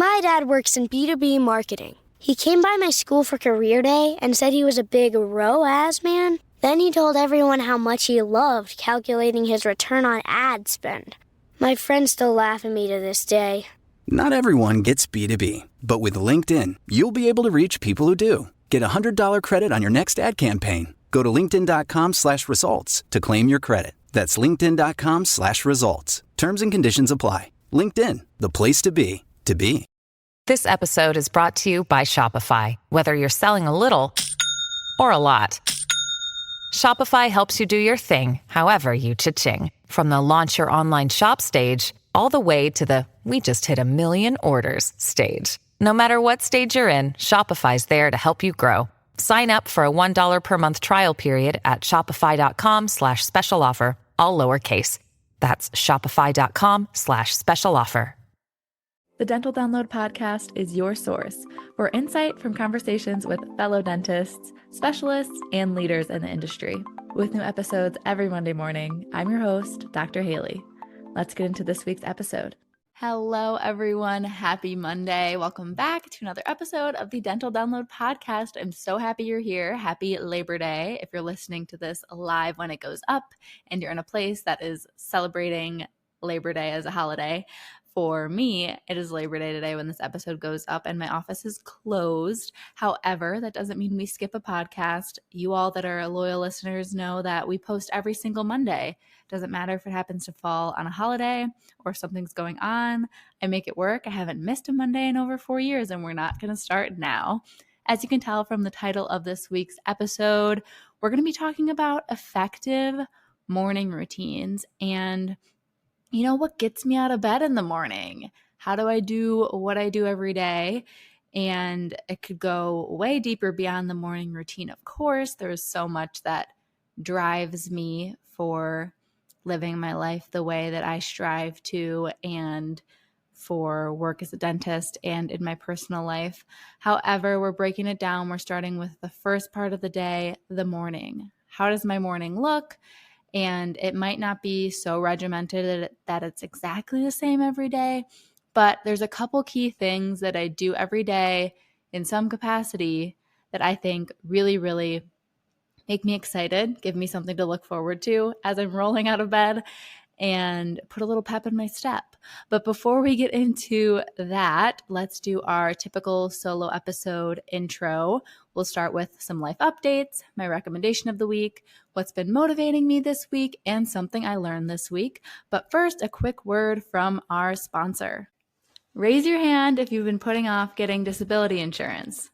My dad works in B2B marketing. He came by my school for career day and said he was a big ROAS man. Then he told everyone how much he loved calculating his return on ad spend. My friends still laugh at me to this day. Not everyone gets B2B, but with LinkedIn, you'll be able to reach people who do. Get a $100 credit on your next ad campaign. Go to linkedin.com/results to claim your credit. That's linkedin.com/results. Terms and conditions apply. LinkedIn, the place to be, to be. This episode is brought to you by Shopify. Whether you're selling a little or a lot, Shopify helps you do your thing, however you cha-ching. From the launch your online shop stage, all the way to the we just hit 1 million orders stage. No matter what stage you're in, Shopify's there to help you grow. Sign up for a $1 per month trial period at shopify.com/special offer, all lowercase. That's shopify.com/special offer. The Dental Download podcast is your source for insight from conversations with fellow dentists, specialists, and leaders in the industry. With new episodes every Monday morning, I'm your host, Dr. Haley. Let's get into this week's episode. Hello, everyone. Happy Monday. Welcome back to another episode of the Dental Download podcast. I'm so happy you're here. Happy Labor Day. If you're listening to this live when it goes up and you're in a place that is celebrating Labor Day as a holiday. For me, it is Labor Day today when this episode goes up and my office is closed. However, that doesn't mean we skip a podcast. You all that are loyal listeners know that we post every single Monday. Doesn't matter if it happens to fall on a holiday or something's going on. I make it work. I haven't missed a Monday in over 4 years, and we're not going to start now. As you can tell from the title of this week's episode, we're going to be talking about effective morning routines and what gets me out of bed in the morning? How do I do what I do every day? And it could go way deeper beyond the morning routine, of course. There's so much that drives me for living my life the way that I strive to and for work as a dentist and in my personal life. However, we're breaking it down. We're starting with the first part of the day, the morning. How does my morning look? And it might not be so regimented that it's exactly the same every day, but there's a couple key things that I do every day in some capacity that I think really, really make me excited, give me something to look forward to as I'm rolling out of bed, and put a little pep in my step. But before we get into that, let's do our typical solo episode intro. We'll start with some life updates, my recommendation of the week, what's been motivating me this week, and something I learned this week. But first, a quick word from our sponsor. Raise your hand if you've been putting off getting disability insurance.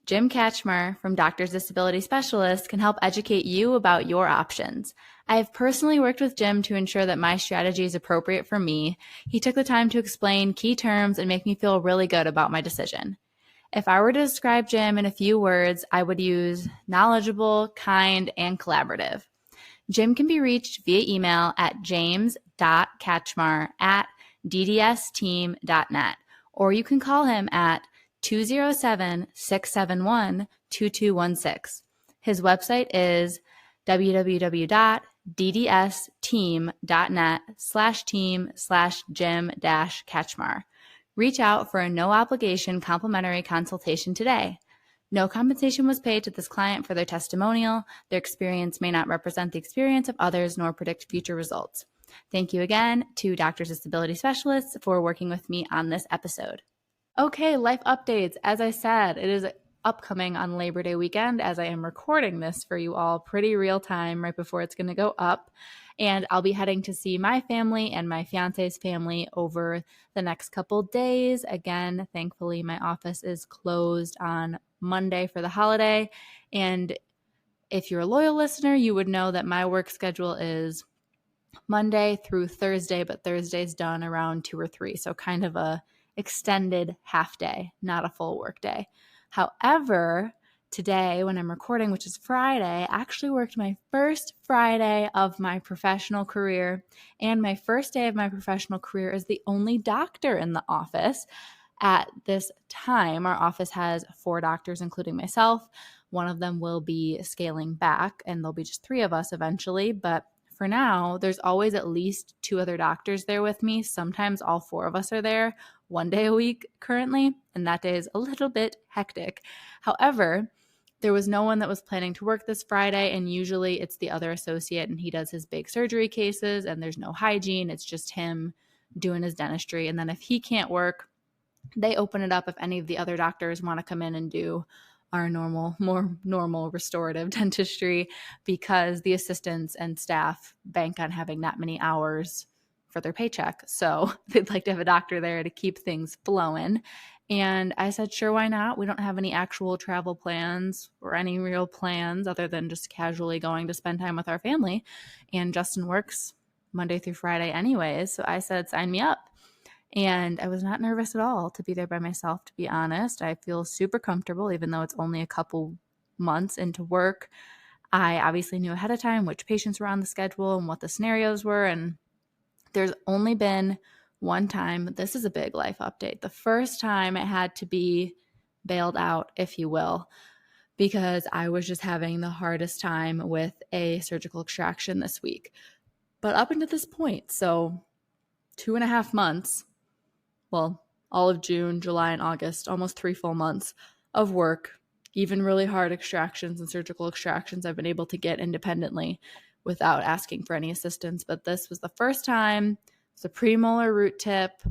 Jim Katchmar from Doctors Disability Specialists can help educate you about your options. I have personally worked with Jim to ensure that my strategy is appropriate for me. He took the time to explain key terms and make me feel really good about my decision. If I were to describe Jim in a few words, I would use knowledgeable, kind, and collaborative. Jim can be reached via email at james.katchmar@ddsteam.net, or you can call him at 207-671-2216. His website is www.ddsteam.net/team/Jim-Katchmar. Reach out for a no-obligation complimentary consultation today. No compensation was paid to this client for their testimonial. Their experience may not represent the experience of others nor predict future results. Thank you again to Doctors Disability Specialists for working with me on this episode. Okay, life updates. As I said, it is upcoming on Labor Day weekend as I am recording this for you all pretty real time right before it's going to go up. And I'll be heading to see my family and my fiance's family over the next couple days. Again, thankfully, my office is closed on Monday for the holiday. And if you're a loyal listener, you would know that my work schedule is Monday through Thursday, but Thursday's done around 2 or 3. So kind of a extended half day, not a full work day. However, today when I'm recording, which is Friday, I actually worked my first Friday of my professional career, and my first day of my professional career as the only doctor in the office. At this time, our office has 4 doctors, including myself. One of them will be scaling back, and there'll be just 3 of us eventually, but for now, there's always at least 2 other doctors there with me. Sometimes all 4 of us are there, one day a week currently, and that day is a little bit hectic. However, there was no one that was planning to work this Friday, and usually it's the other associate, and he does his big surgery cases, and there's no hygiene. It's just him doing his dentistry. And then if he can't work, they open it up if any of the other doctors want to come in and do our more normal restorative dentistry, because the assistants and staff bank on having that many hours for their paycheck. So they'd like to have a doctor there to keep things flowing. And I said, sure, why not? We don't have any actual travel plans or any real plans other than just casually going to spend time with our family. And Justin works Monday through Friday anyways. So I said, sign me up. And I was not nervous at all to be there by myself, to be honest. I feel super comfortable, even though it's only a couple months into work. I obviously knew ahead of time which patients were on the schedule and what the scenarios were. And there's only been one time, this is a big life update, the first time I had to be bailed out, if you will, because I was just having the hardest time with a surgical extraction this week. But up until this point, so 2.5 months, well, all of June, July, and August, almost 3 full months of work, even really hard extractions and surgical extractions I've been able to get independently without asking for any assistance. But this was the first time. It's a premolar root tip,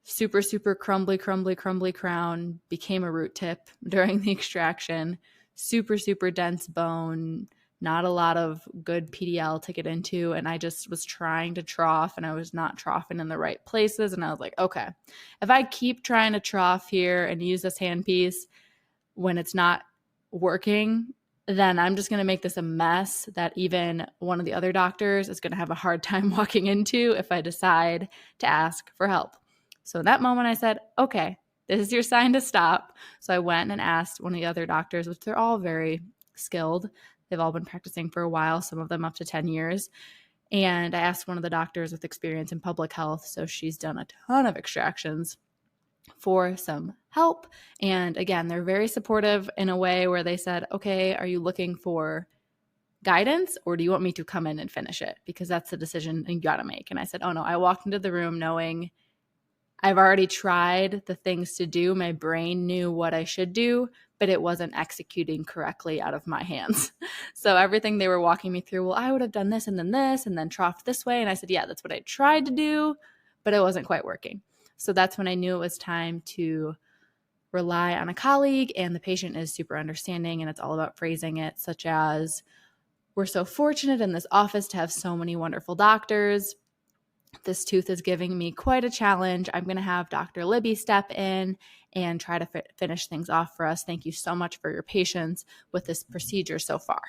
super, super crumbly crown, became a root tip during the extraction, super, super dense bone, not a lot of good PDL to get into. And I just was trying to trough, and I was not troughing in the right places. And I was like, okay, if I keep trying to trough here and use this handpiece when it's not working, then I'm just going to make this a mess that even one of the other doctors is going to have a hard time walking into if I decide to ask for help. So in that moment I said, okay, this is your sign to stop. So I went and asked one of the other doctors, which they're all very skilled. They've all been practicing for a while, some of them up to 10 years. And I asked one of the doctors with experience in public health, so she's done a ton of extractions, for some help. And again, they're very supportive in a way where they said, okay, are you looking for guidance, or do you want me to come in and finish it? Because that's the decision you got to make. And I said, oh no, I walked into the room knowing I've already tried the things to do. My brain knew what I should do, but it wasn't executing correctly out of my hands. So everything they were walking me through, well, I would have done this and then troughed this way. And I said, yeah, that's what I tried to do, but it wasn't quite working. So that's when I knew it was time to rely on a colleague, and the patient is super understanding, and it's all about phrasing it, such as, we're so fortunate in this office to have so many wonderful doctors. This tooth is giving me quite a challenge. I'm going to have Dr. Libby step in and try to finish things off for us. Thank you so much for your patience with this procedure so far.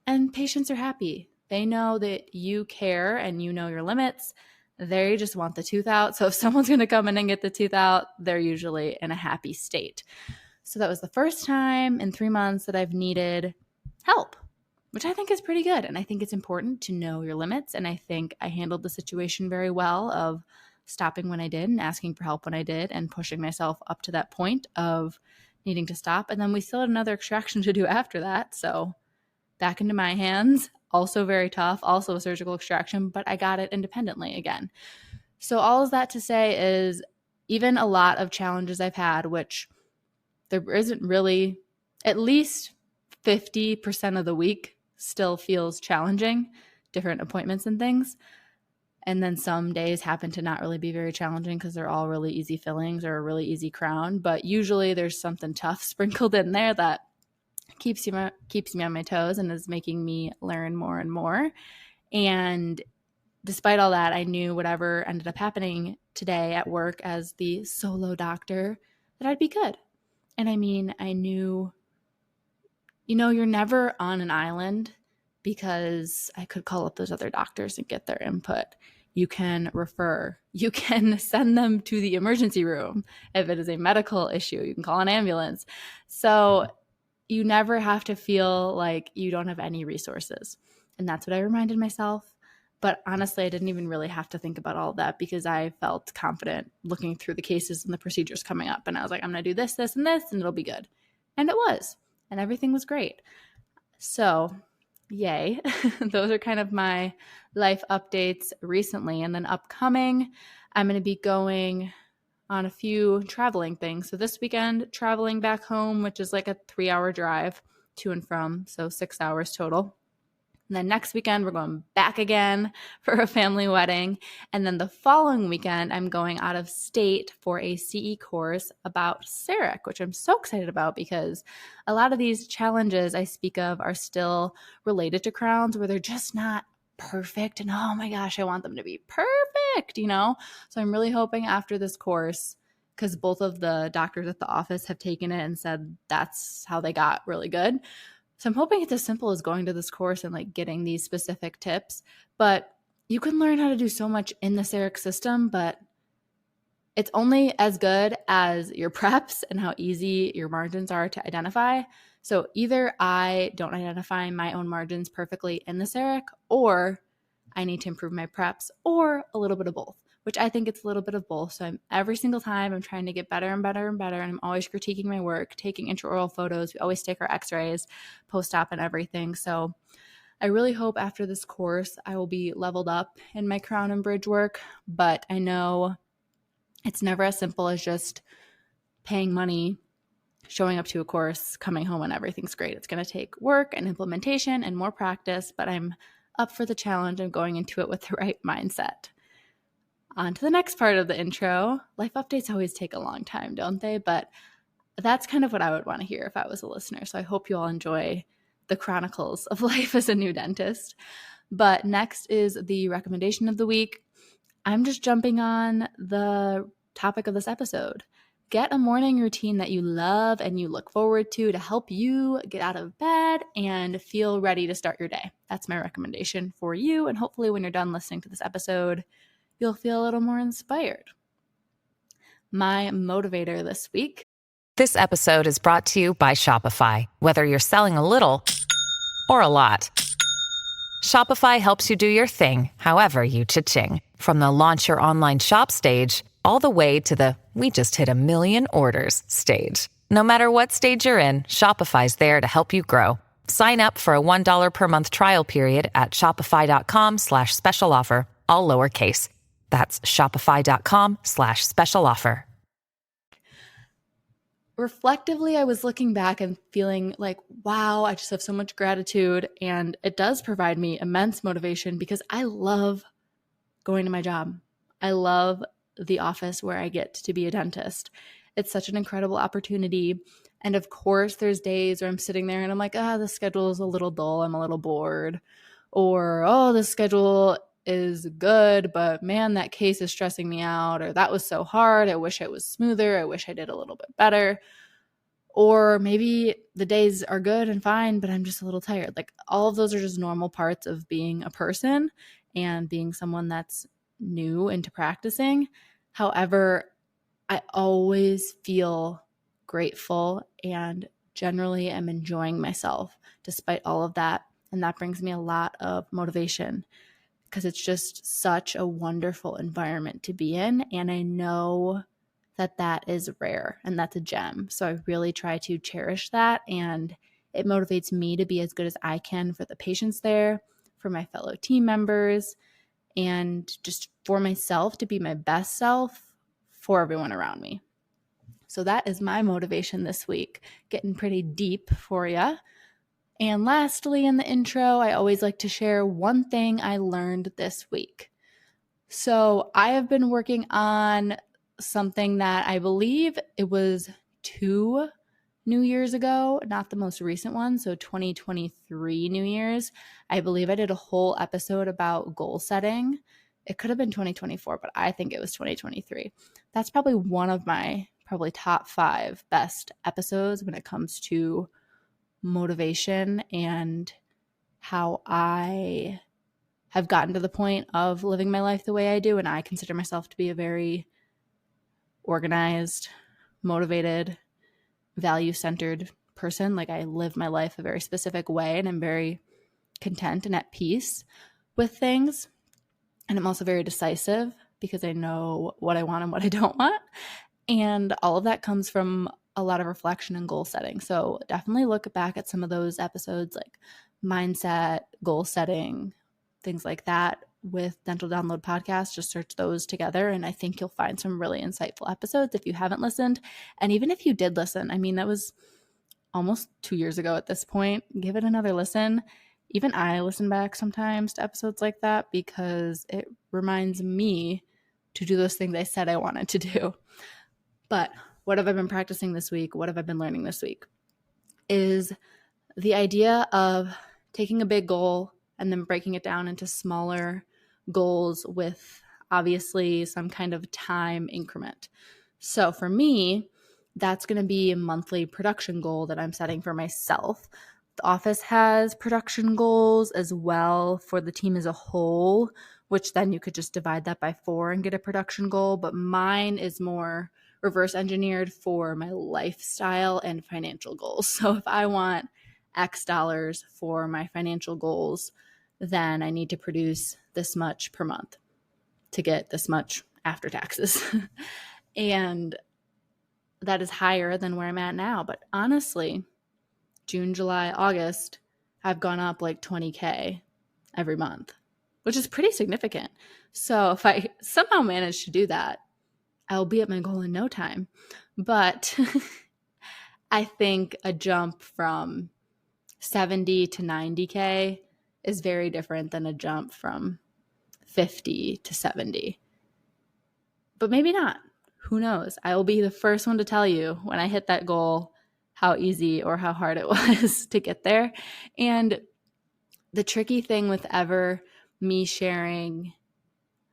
And patients are happy. They know that you care and you know your limits. They just want the tooth out. So if someone's going to come in and get the tooth out, they're usually in a happy state. So that was the first time in 3 months that I've needed help, which I think is pretty good. And I think it's important to know your limits. And I think I handled the situation very well of stopping when I did and asking for help when I did and pushing myself up to that point of needing to stop. And then we still had another extraction to do after that. So back into my hands. Also very tough, also a surgical extraction, but I got it independently again. So all of that to say is, even a lot of challenges I've had, which there isn't really, at least 50% of the week still feels challenging, different appointments and things. And then some days happen to not really be very challenging because they're all really easy fillings or a really easy crown. But usually there's something tough sprinkled in there that keeps me on my toes and is making me learn more and more. And despite all that, I knew whatever ended up happening today at work as the solo doctor, that I'd be good. And I mean, I knew, you're never on an island, because I could call up those other doctors and get their input. You can refer. You can send them to the emergency room. If it is a medical issue, you can call an ambulance. So you never have to feel like you don't have any resources. And that's what I reminded myself. But honestly, I didn't even really have to think about all of that, because I felt confident looking through the cases and the procedures coming up. And I was like, I'm going to do this, this, and this, and it'll be good. And it was. And everything was great. So yay. Those are kind of my life updates recently. And then upcoming, I'm going to be going on a few traveling things. So this weekend, traveling back home, which is like a 3-hour drive to and from, so 6 hours total. And then next weekend, we're going back again for a family wedding. And then the following weekend, I'm going out of state for a CE course about CEREC, which I'm so excited about because a lot of these challenges I speak of are still related to crowns where they're just not perfect. And oh my gosh, I want them to be perfect, you know? So I'm really hoping after this course, because both of the doctors at the office have taken it and said that's how they got really good. So I'm hoping it's as simple as going to this course and like getting these specific tips, but you can learn how to do so much in the CEREC system, but it's only as good as your preps and how easy your margins are to identify. So either I don't identify my own margins perfectly in the CEREC, or I need to improve my preps, or a little bit of both, which I think it's a little bit of both. So every single time I'm trying to get better and better and better, and I'm always critiquing my work, taking intraoral photos. We always take our x-rays post-op and everything. So I really hope after this course I will be leveled up in my crown and bridge work, but I know it's never as simple as just paying money, showing up to a course, coming home, and everything's great. It's going to take work and implementation and more practice, but I'm up for the challenge and going into it with the right mindset. On to the next part of the intro. Life updates always take a long time, don't they? But that's kind of what I would want to hear if I was a listener. So I hope you all enjoy the chronicles of life as a new dentist. But next is the recommendation of the week. I'm just jumping on the topic of this episode. Get a morning routine that you love and you look forward to help you get out of bed and feel ready to start your day. That's my recommendation for you. And hopefully when you're done listening to this episode, you'll feel a little more inspired. My motivator this week. This episode is brought to you by Shopify. Whether you're selling a little or a lot, Shopify helps you do your thing, however you cha-ching. From the launch your online shop stage, all the way to the we just hit 1 million orders stage. No matter what stage you're in, Shopify's there to help you grow. Sign up for a $1 per month trial period at shopify.com/special offer, all lowercase. That's shopify.com/special offer. Reflectively, I was looking back and feeling like, wow, I just have so much gratitude. And it does provide me immense motivation because I love going to my job. I love the office where I get to be a dentist. It's such an incredible opportunity. And of course, there's days where I'm sitting there and I'm like, the schedule is a little dull. I'm a little bored. Or, the schedule is good, but man, that case is stressing me out. Or that was so hard. I wish it was smoother. I wish I did a little bit better. Or maybe the days are good and fine, but I'm just a little tired. Like all of those are just normal parts of being a person and being someone that's new into practicing. However, I always feel grateful and generally am enjoying myself despite all of that. And that brings me a lot of motivation because it's just such a wonderful environment to be in. And I know that that is rare and that's a gem. So I really try to cherish that. And it motivates me to be as good as I can for the patients there, for my fellow team members, and just for myself to be my best self for everyone around me. So that is my motivation this week, getting pretty deep for you. And lastly, in the intro, I always like to share one thing I learned this week. So I have been working on something that I believe it was 2 New Years ago, not the most recent one, so 2023 New Year's. I believe I did a whole episode about goal setting. It could have been 2024, but I think it was 2023. That's probably one of my top 5 best episodes when it comes to motivation and how I have gotten to the point of living my life the way I do. And I consider myself to be a very organized, motivated, value-centered person. Like I live my life a very specific way and I'm very content and at peace with things. And I'm also very decisive because I know what I want and what I don't want. And all of that comes from a lot of reflection and goal setting. So definitely look back at some of those episodes like mindset, goal setting, things like that. with Dental Download Podcast. Just search those together, and I think you'll find some really insightful episodes if you haven't listened. And even if you did listen, I mean, that was almost 2 years ago at this point. Give it another listen. Even I listen back sometimes to episodes like that because it reminds me to do those things I said I wanted to do. But what have I been practicing this week? What have I been learning this week? Is the idea of taking a big goal and then breaking it down into smaller goals with obviously some kind of time increment. So for me, that's going to be a monthly production goal that I'm setting for myself. The office has production goals as well for the team as a whole, which then you could just divide that by 4 and get a production goal. But mine is more reverse engineered for my lifestyle and financial goals. So if I want X dollars for my financial goals, then I need to produce this much per month to get this much after taxes. And that is higher than where I'm at now. But honestly, June, July, August, I've gone up like 20K every month, which is pretty significant. So if I somehow manage to do that, I'll be at my goal in no time. But I think a jump from 70 to 90K is very different than a jump from 50 to 70. But maybe not. Who knows? I will be the first one to tell you when I hit that goal how easy or how hard it was to get there. And the tricky thing with ever me sharing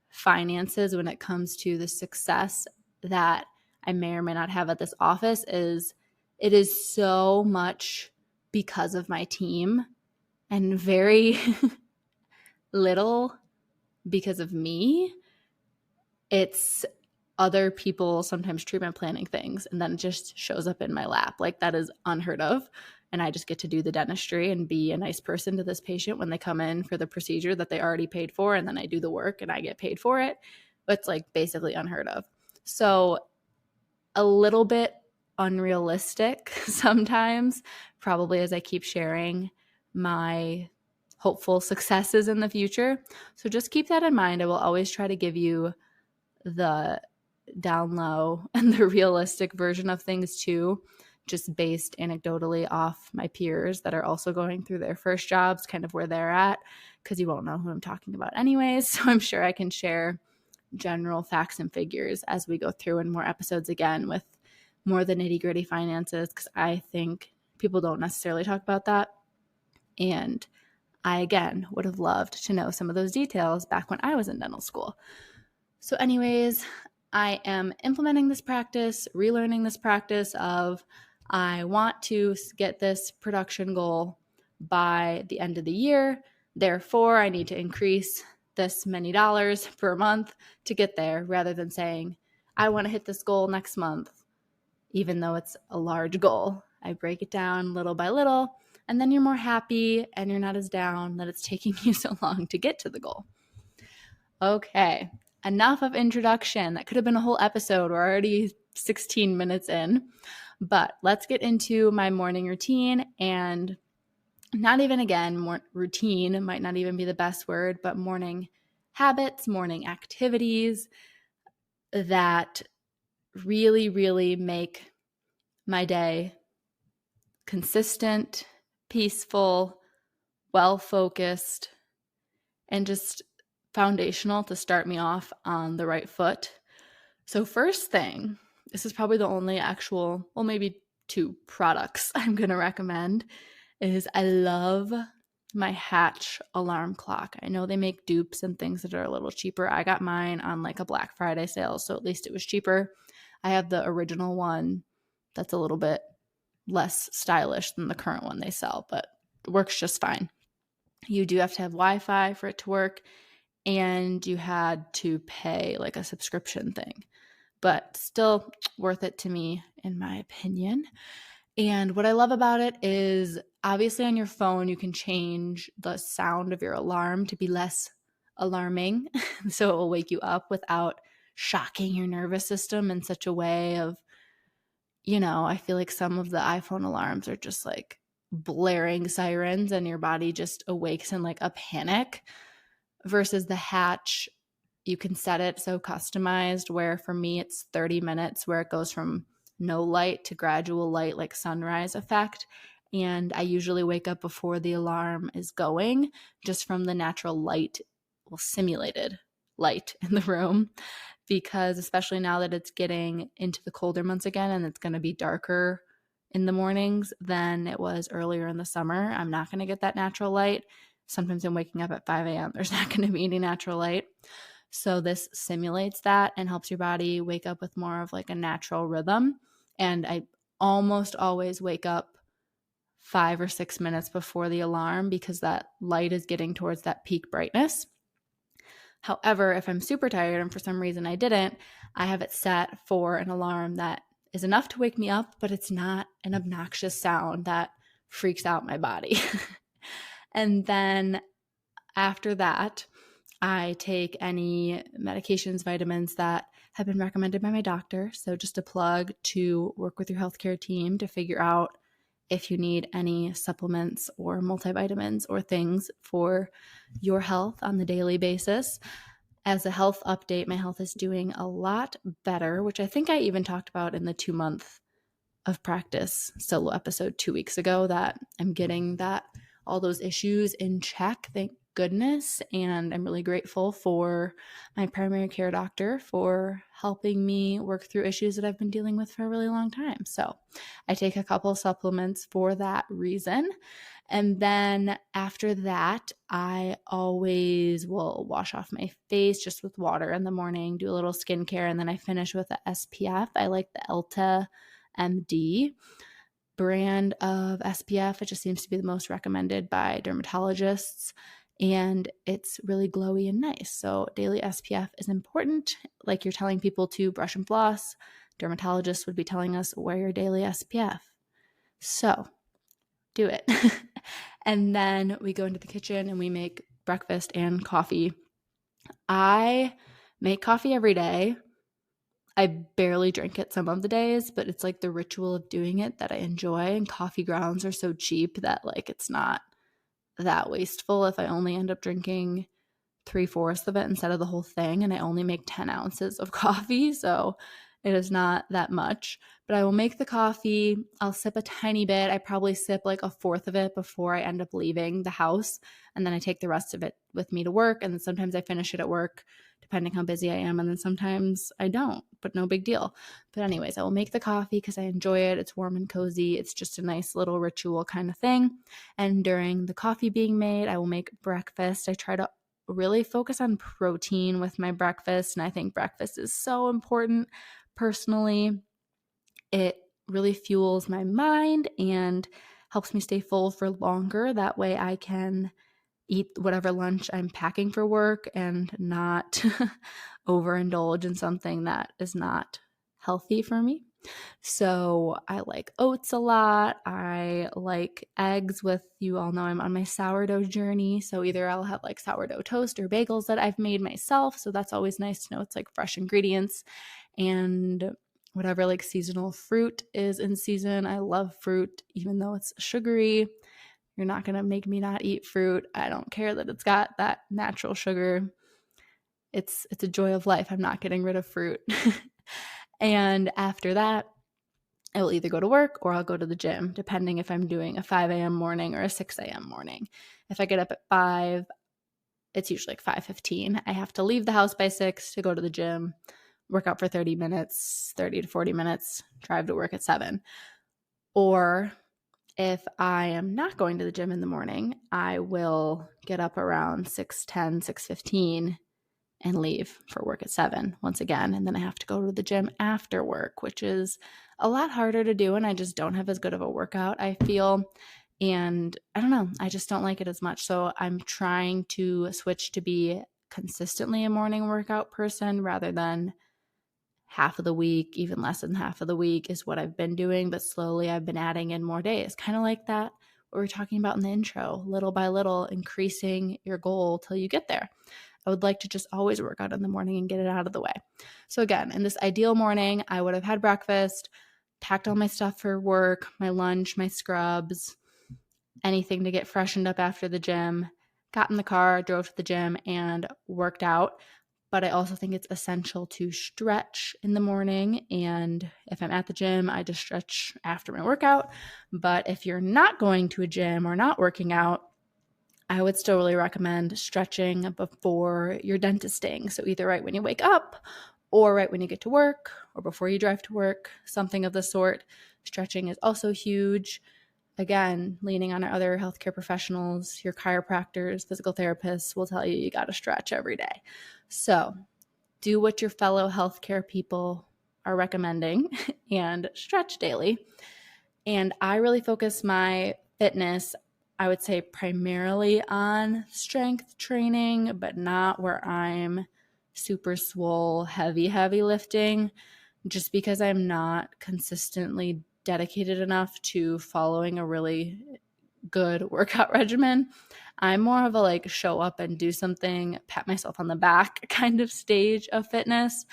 finances when it comes to the success that I may or may not have at this office is it is so much because of my team and very little because of me. It's other people sometimes treatment planning things and then it just shows up in my lap. Like that is unheard of. And I just get to do the dentistry and be a nice person to this patient when they come in for the procedure that they already paid for. And then I do the work and I get paid for it. But it's like basically unheard of. So a little bit unrealistic sometimes, probably as I keep sharing my hopeful successes in the future. So just keep that in mind. I will always try to give you the down low and the realistic version of things too, just based anecdotally off my peers that are also going through their first jobs, kind of where they're at, because you won't know who I'm talking about anyways. So I'm sure I can share general facts and figures as we go through in more episodes again with more the nitty gritty finances, because I think people don't necessarily talk about that. And I, again, would have loved to know some of those details back when I was in dental school. So anyways, I am implementing this practice, relearning this practice of I want to get this production goal by the end of the year. Therefore, I need to increase this many dollars per month to get there, rather than saying, I want to hit this goal next month, even though it's a large goal. I break it down little by little, and then you're more happy and you're not as down that it's taking you so long to get to the goal. Okay, enough of introduction. That could have been a whole episode. We're already 16 minutes in, but let's get into my morning routine. And not even, again, routine might not even be the best word, but morning habits, morning activities that really, really make my day consistent, peaceful, well-focused, and just foundational to start me off on the right foot. So first thing, this is probably the only actual, well, maybe 2 products I'm going to recommend, is I love my Hatch alarm clock. I know they make dupes and things that are a little cheaper. I got mine on like a Black Friday sale, so at least it was cheaper. I have the original one that's a little bit less stylish than the current one they sell, but it works just fine. You do have to have Wi-Fi for it to work, and you had to pay like a subscription thing, but still worth it to me, in my opinion. And what I love about it is obviously on your phone, you can change the sound of your alarm to be less alarming. So it will wake you up without shocking your nervous system in such a way of, I feel like some of the iPhone alarms are just like blaring sirens and your body just awakes in like a panic. versus the Hatch, you can set it so customized where for me it's 30 minutes where it goes from no light to gradual light, like sunrise effect. And I usually wake up before the alarm is going, just from the natural light, well, simulated light in the room, because especially now that it's getting into the colder months again and it's going to be darker in the mornings than it was earlier in the summer, I'm not going to get that natural light. Sometimes I'm waking up at 5 a.m. There's not going to be any natural light. So this simulates that and helps your body wake up with more of like a natural rhythm. And I almost always wake up 5 or 6 minutes before the alarm because that light is getting towards that peak brightness. However, if I'm super tired and for some reason I didn't, I have it set for an alarm that is enough to wake me up, but it's not an obnoxious sound that freaks out my body. And then after that, I take any medications, vitamins that have been recommended by my doctor. So just a plug to work with your healthcare team to figure out if you need any supplements or multivitamins or things for your health on the daily basis. As a health update, my health is doing a lot better, which I think I even talked about in the 2-month of practice solo episode 2 weeks ago, that I'm getting that all those issues in check, thank goodness. And I'm really grateful for my primary care doctor for helping me work through issues that I've been dealing with for a really long time. So I take a couple of supplements for that reason. And then after that, I always will wash off my face just with water in the morning, do a little skincare, and then I finish with the SPF. I like the Elta MD brand of SPF. It just seems to be the most recommended by dermatologists, and it's really glowy and nice. So daily SPF is important. Like you're telling people to brush and floss, dermatologists would be telling us wear your daily SPF. So do it. And then we go into the kitchen and we make breakfast and coffee. I make coffee every day. I barely drink it some of the days, but it's like the ritual of doing it that I enjoy. And coffee grounds are so cheap that like it's not that wasteful if I only end up drinking 3/4 of it instead of the whole thing. And I only make 10 ounces of coffee. So it is not that much, but I will make the coffee. I'll sip a tiny bit. I probably sip like 1/4 of it before I end up leaving the house. And then I take the rest of it with me to work. And then sometimes I finish it at work, depending how busy I am. And then sometimes I don't, but no big deal. But anyways, I will make the coffee because I enjoy it. It's warm and cozy. It's just a nice little ritual kind of thing. And during the coffee being made, I will make breakfast. I try to really focus on protein with my breakfast. And I think breakfast is so important. Personally, it really fuels my mind and helps me stay full for longer. That way I can eat whatever lunch I'm packing for work and not overindulge in something that is not healthy for me. So I like oats a lot. I like eggs with, you all know I'm on my sourdough journey. So either I'll have like sourdough toast or bagels that I've made myself. So that's always nice to know it's like fresh ingredients. And whatever like seasonal fruit is in season. I love fruit, even though it's sugary. You're not going to make me not eat fruit. I don't care that it's got that natural sugar. It's a joy of life. I'm not getting rid of fruit. And after that, I will either go to work or I'll go to the gym, depending if I'm doing a 5 a.m. morning or a 6 a.m. morning. If I get up at 5, it's usually like 5:15. I have to leave the house by 6 to go to the gym, work out for 30 minutes, 30 to 40 minutes, drive to work at 7. Or if I am not going to the gym in the morning, I will get up around 6:10, 6:15 and leave for work at 7 once again. And then I have to go to the gym after work, which is a lot harder to do. And I just don't have as good of a workout, I feel. And I don't know, I just don't like it as much. So I'm trying to switch to be consistently a morning workout person rather than half of the week, even less than half of the week is what I've been doing. But slowly I've been adding in more days, kind of like that what we were talking about in the intro, little by little, increasing your goal till you get there. I would like to just always work out in the morning and get it out of the way. So again, in this ideal morning, I would have had breakfast, packed all my stuff for work, my lunch, my scrubs, anything to get freshened up after the gym, got in the car, drove to the gym, and worked out. But I also think it's essential to stretch in the morning. And if I'm at the gym, I just stretch after my workout. But if you're not going to a gym or not working out, I would still really recommend stretching before your dentisting. So either right when you wake up or right when you get to work or before you drive to work, something of the sort. Stretching is also huge. Again, leaning on our other healthcare professionals, your chiropractors, physical therapists will tell you got to stretch every day. So do what your fellow healthcare people are recommending and stretch daily. And I really focus my fitness, I would say, primarily on strength training, but not where I'm super swole, heavy lifting, just because I'm not consistently dedicated enough to following a really good workout regimen. I'm more of a like show up and do something, pat myself on the back kind of stage of fitness.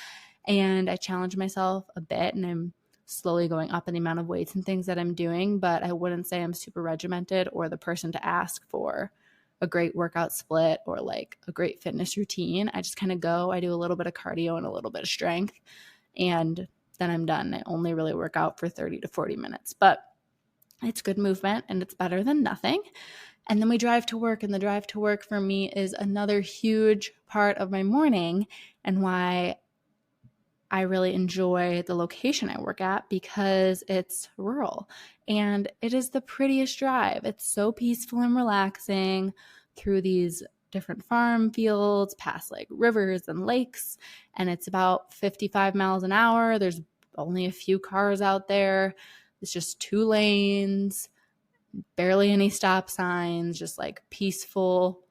And I challenge myself a bit, and I'm slowly going up in the amount of weights and things that I'm doing, but I wouldn't say I'm super regimented or the person to ask for a great workout split or like a great fitness routine. I just kind of go, I do a little bit of cardio and a little bit of strength, and then I'm done. I only really work out for 30 to 40 minutes, but it's good movement and it's better than nothing. And then we drive to work, and the drive to work for me is another huge part of my morning and why I really enjoy the location I work at, because it's rural and it is the prettiest drive. It's so peaceful and relaxing through these different farm fields, past like rivers and lakes, and it's about 55 miles an hour. There's only a few cars out there. It's just 2 lanes, barely any stop signs, just like peaceful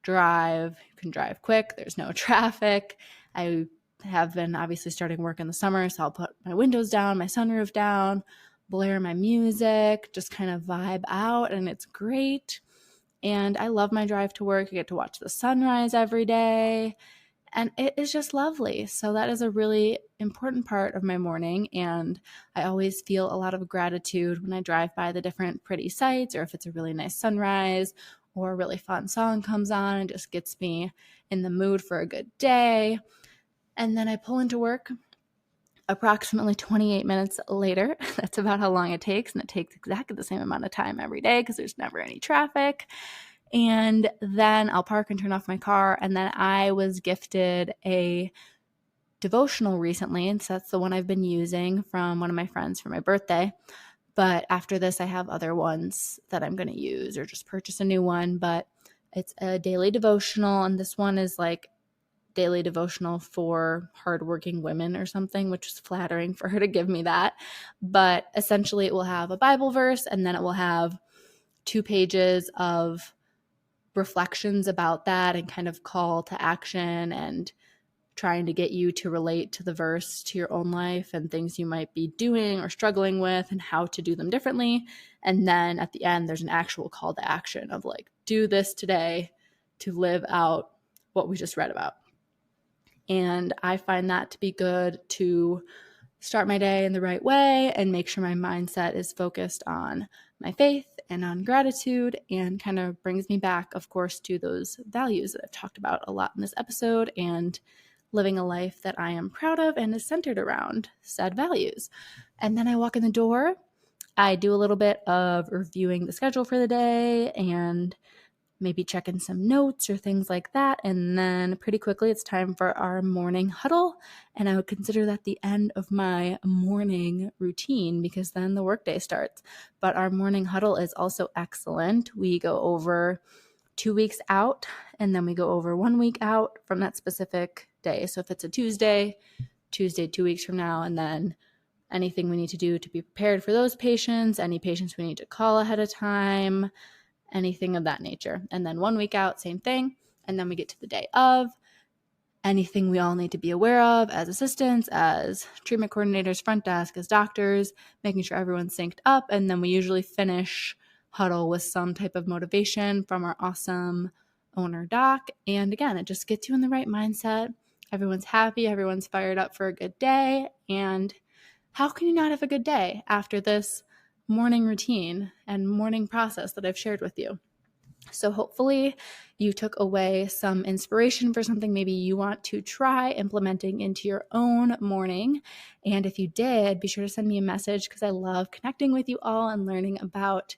drive. You can drive quick. There's no traffic. I have been obviously starting work in the summer, so I'll put my windows down, my sunroof down, blare my music, just kind of vibe out, and it's great. And I love my drive to work. I get to watch the sunrise every day, and it is just lovely. So that is a really important part of my morning, and I always feel a lot of gratitude when I drive by the different pretty sights, or if it's a really nice sunrise or a really fun song comes on and just gets me in the mood for a good day. And then I pull into work approximately 28 minutes later. That's about how long it takes. And it takes exactly the same amount of time every day because there's never any traffic. And then I'll park and turn off my car. And then I was gifted a devotional recently. And so that's the one I've been using from one of my friends for my birthday. But after this, I have other ones that I'm going to use or just purchase a new one. But it's a daily devotional. And this one is like daily devotional for hardworking women or something, which is flattering for her to give me that. But essentially it will have a Bible verse, and then it will have 2 pages of reflections about that and kind of call to action and trying to get you to relate to the verse to your own life and things you might be doing or struggling with and how to do them differently. And then at the end, there's an actual call to action of like, do this today to live out what we just read about. And I find that to be good to start my day in the right way and make sure my mindset is focused on my faith and on gratitude, and kind of brings me back, of course, to those values that I've talked about a lot in this episode, and living a life that I am proud of and is centered around said values. And then I walk in the door. I do a little bit of reviewing the schedule for the day and maybe check in some notes or things like that. And then pretty quickly it's time for our morning huddle. And I would consider that the end of my morning routine because then the workday starts. But our morning huddle is also excellent. We go over 2 weeks out, and then we go over 1 week out from that specific day. So if it's a Tuesday, 2 weeks from now, and then anything we need to do to be prepared for those patients, any patients we need to call ahead of time, anything of that nature. And then 1 week out, same thing. And then we get to the day of, anything we all need to be aware of as assistants, as treatment coordinators, front desk, as doctors, making sure everyone's synced up. And then we usually finish huddle with some type of motivation from our awesome owner doc. And again, it just gets you in the right mindset. Everyone's happy. Everyone's fired up for a good day. And how can you not have a good day after this morning routine and morning process that I've shared with you? So hopefully you took away some inspiration for something maybe you want to try implementing into your own morning. And if you did, be sure to send me a message because I love connecting with you all and learning about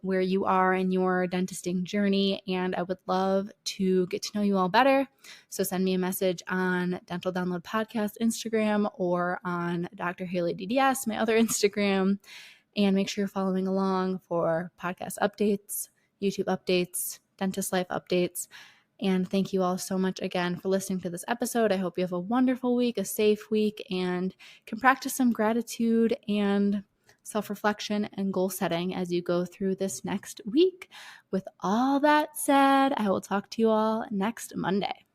where you are in your dentisting journey. And I would love to get to know you all better. So send me a message on Dental Download Podcast Instagram or on Dr. Haley DDS, my other Instagram. And make sure you're following along for podcast updates, YouTube updates, dentist life updates. And thank you all so much again for listening to this episode. I hope you have a wonderful week, a safe week, and can practice some gratitude and self-reflection and goal setting as you go through this next week. With all that said, I will talk to you all next Monday.